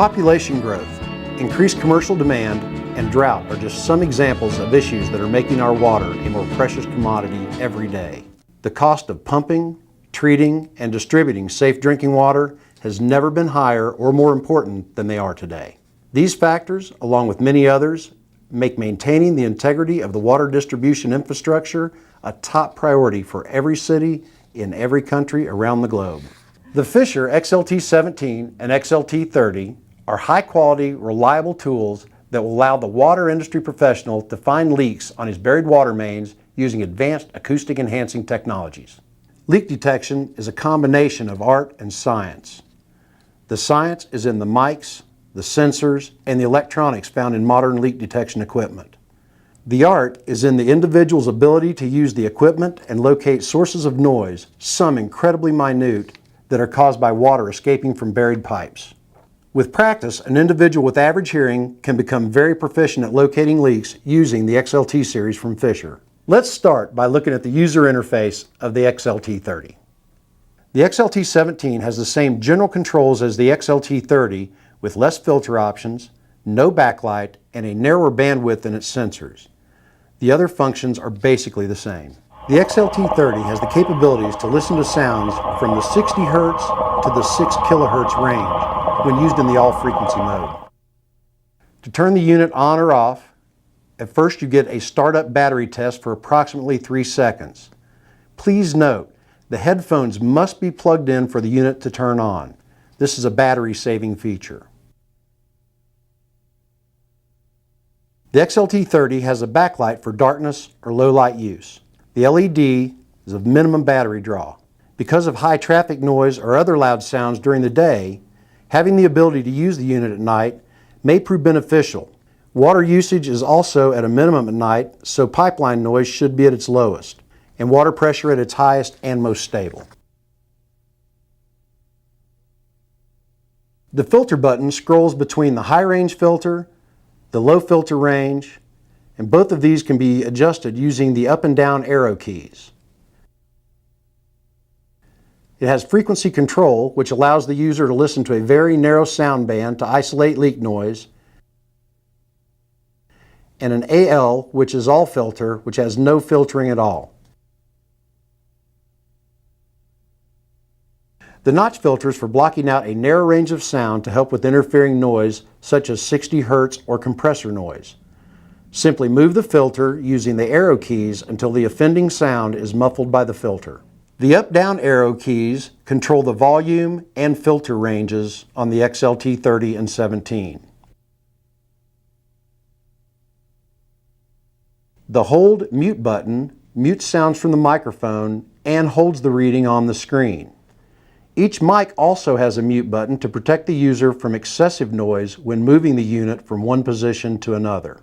Population growth, increased commercial demand, and drought are just some examples of issues that are making our water a more precious commodity every day. The cost of pumping, treating, and distributing safe drinking water has never been higher or more important than they are today. These factors, along with many others, make maintaining the integrity of the water distribution infrastructure a top priority for every city in every country around the globe. The Fisher XLT 17 and XLT 30 are high-quality, reliable tools that will allow the water industry professional to find leaks on his buried water mains using advanced acoustic enhancing technologies. Leak detection is a combination of art and science. The science is in the mics, the sensors, and the electronics found in modern leak detection equipment. The art is in the individual's ability to use the equipment and locate sources of noise, some incredibly minute, that are caused by water escaping from buried pipes. With practice, an individual with average hearing can become very proficient at locating leaks using the XLT series from Fisher. Let's start by looking at the user interface of the XLT 30. The XLT 17 has the same general controls as the XLT 30 with less filter options, no backlight, and a narrower bandwidth in its sensors. The other functions are basically the same. The XLT 30 has the capabilities to listen to sounds from the 60 Hz to the 6 kHz range when used in the all-frequency mode. To turn the unit on or off, at first you get a startup battery test for approximately 3 seconds. Please note, the headphones must be plugged in for the unit to turn on. This is a battery-saving feature. The XLT 30 has a backlight for darkness or low light use. The LED is of minimum battery draw. Because of high traffic noise or other loud sounds during the day, having the ability to use the unit at night may prove beneficial. Water usage is also at a minimum at night, so pipeline noise should be at its lowest, and water pressure at its highest and most stable. The filter button scrolls between the high range filter, the low filter range, and both of these can be adjusted using the up and down arrow keys. It has frequency control, which allows the user to listen to a very narrow sound band to isolate leak noise, and an AL, which is all filter, which has no filtering at all. The notch filters for blocking out a narrow range of sound to help with interfering noise such as 60 Hz or compressor noise. Simply move the filter using the arrow keys until the offending sound is muffled by the filter. The up-down arrow keys control the volume and filter ranges on the XLT 30 and 17. The hold mute button mutes sounds from the microphone and holds the reading on the screen. Each mic also has a mute button to protect the user from excessive noise when moving the unit from one position to another.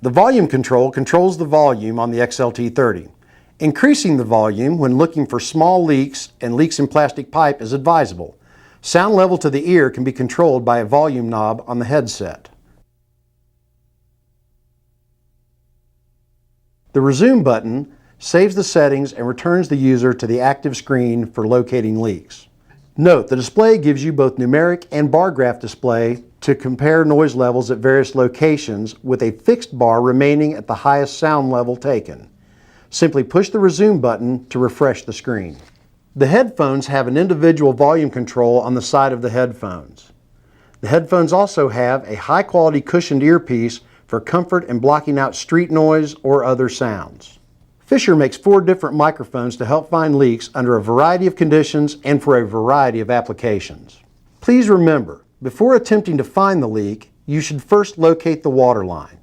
The volume control controls the volume on the XLT 30. Increasing the volume when looking for small leaks and leaks in plastic pipe is advisable. Sound level to the ear can be controlled by a volume knob on the headset. The resume button saves the settings and returns the user to the active screen for locating leaks. Note, the display gives you both numeric and bar graph display to compare noise levels at various locations, with a fixed bar remaining at the highest sound level taken. Simply push the resume button to refresh the screen. The headphones have an individual volume control on the side of the headphones. The headphones also have a high-quality cushioned earpiece for comfort in blocking out street noise or other sounds. Fisher makes 4 different microphones to help find leaks under a variety of conditions and for a variety of applications. Please remember, before attempting to find the leak, you should first locate the water line.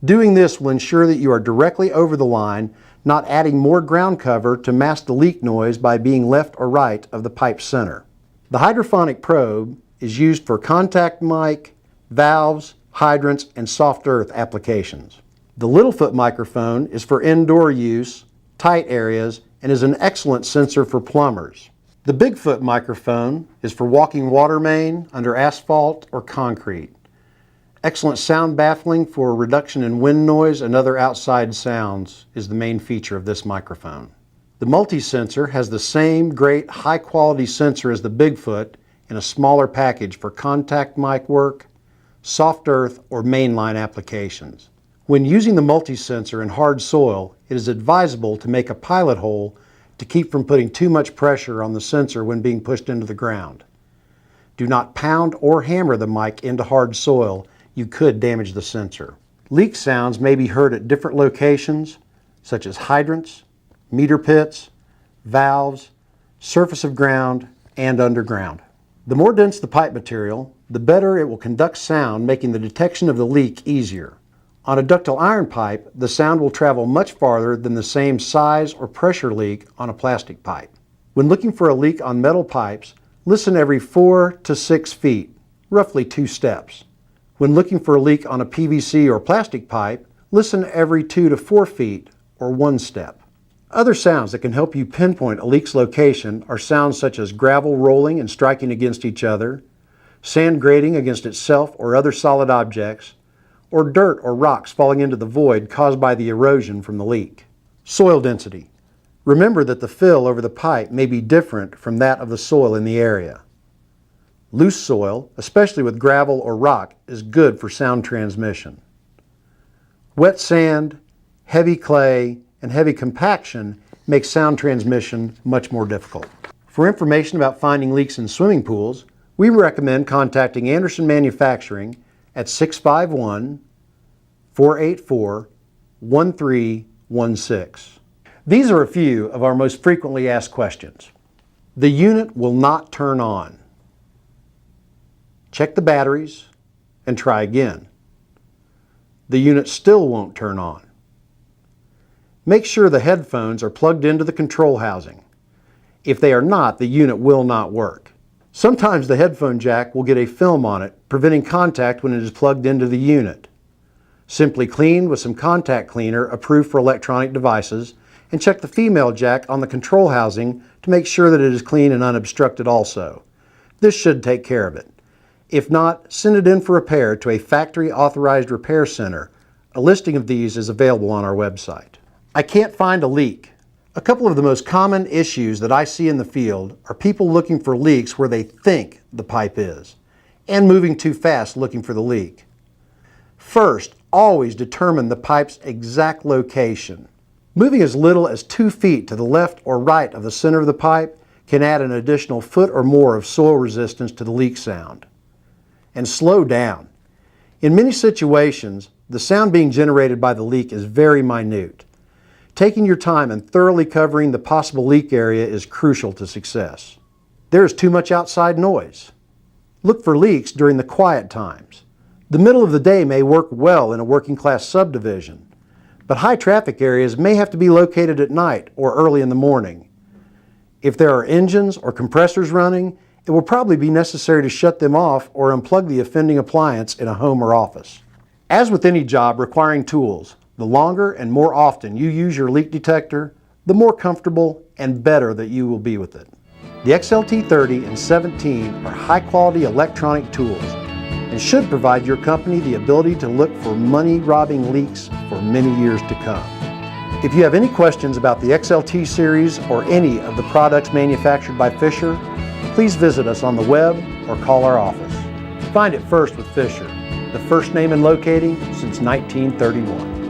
Doing this will ensure that you are directly over the line, not adding more ground cover to mask the leak noise by being left or right of the pipe center. The hydrophonic probe is used for contact mic, valves, hydrants, and soft earth applications. The Littlefoot microphone is for indoor use, tight areas, and is an excellent sensor for plumbers. The Bigfoot microphone is for walking water main under asphalt or concrete. Excellent sound baffling for reduction in wind noise and other outside sounds is the main feature of this microphone. The multi-sensor has the same great high-quality sensor as the Bigfoot in a smaller package for contact mic work, soft earth, or mainline applications. When using the multi-sensor in hard soil, it is advisable to make a pilot hole to keep from putting too much pressure on the sensor when being pushed into the ground. Do not pound or hammer the mic into hard soil. You could damage the sensor. Leak sounds may be heard at different locations, such as hydrants, meter pits, valves, surface of ground, and underground. The more dense the pipe material, the better it will conduct sound, making the detection of the leak easier. On a ductile iron pipe, the sound will travel much farther than the same size or pressure leak on a plastic pipe. When looking for a leak on metal pipes, listen every 4 to 6 feet, roughly 2 steps. When looking for a leak on a PVC or plastic pipe, listen every 2 to 4 feet, or 1 step. Other sounds that can help you pinpoint a leak's location are sounds such as gravel rolling and striking against each other, sand grating against itself or other solid objects, or dirt or rocks falling into the void caused by the erosion from the leak. Soil density. Remember that the fill over the pipe may be different from that of the soil in the area. Loose soil, especially with gravel or rock, is good for sound transmission. Wet sand, heavy clay, and heavy compaction make sound transmission much more difficult. For information about finding leaks in swimming pools, we recommend contacting Anderson Manufacturing at 651-484-1316. These are a few of our most frequently asked questions. The unit will not turn on. Check the batteries and try again. The unit still won't turn on. Make sure the headphones are plugged into the control housing. If they are not, the unit will not work. Sometimes the headphone jack will get a film on it, preventing contact when it is plugged into the unit. Simply clean with some contact cleaner approved for electronic devices, and check the female jack on the control housing to make sure that it is clean and unobstructed also. This should take care of it. If not, send it in for repair to a factory authorized repair center. A listing of these is available on our website. I can't find a leak. A couple of the most common issues that I see in the field are people looking for leaks where they think the pipe is, and moving too fast looking for the leak. First, always determine the pipe's exact location. Moving as little as 2 feet to the left or right of the center of the pipe can add an additional foot or more of soil resistance to the leak sound. And slow down. In many situations, the sound being generated by the leak is very minute. Taking your time and thoroughly covering the possible leak area is crucial to success. There is too much outside noise. Look for leaks during the quiet times. The middle of the day may work well in a working class subdivision, but high traffic areas may have to be located at night or early in the morning. If there are engines or compressors running, it will probably be necessary to shut them off or unplug the offending appliance in a home or office. As with any job requiring tools, the longer and more often you use your leak detector, the more comfortable and better that you will be with it. The XLT 30 and 17 are high-quality electronic tools and should provide your company the ability to look for money-robbing leaks for many years to come. If you have any questions about the XLT series or any of the products manufactured by Fisher, please visit us on the web or call our office. Find it first with Fisher, the first name in locating since 1931.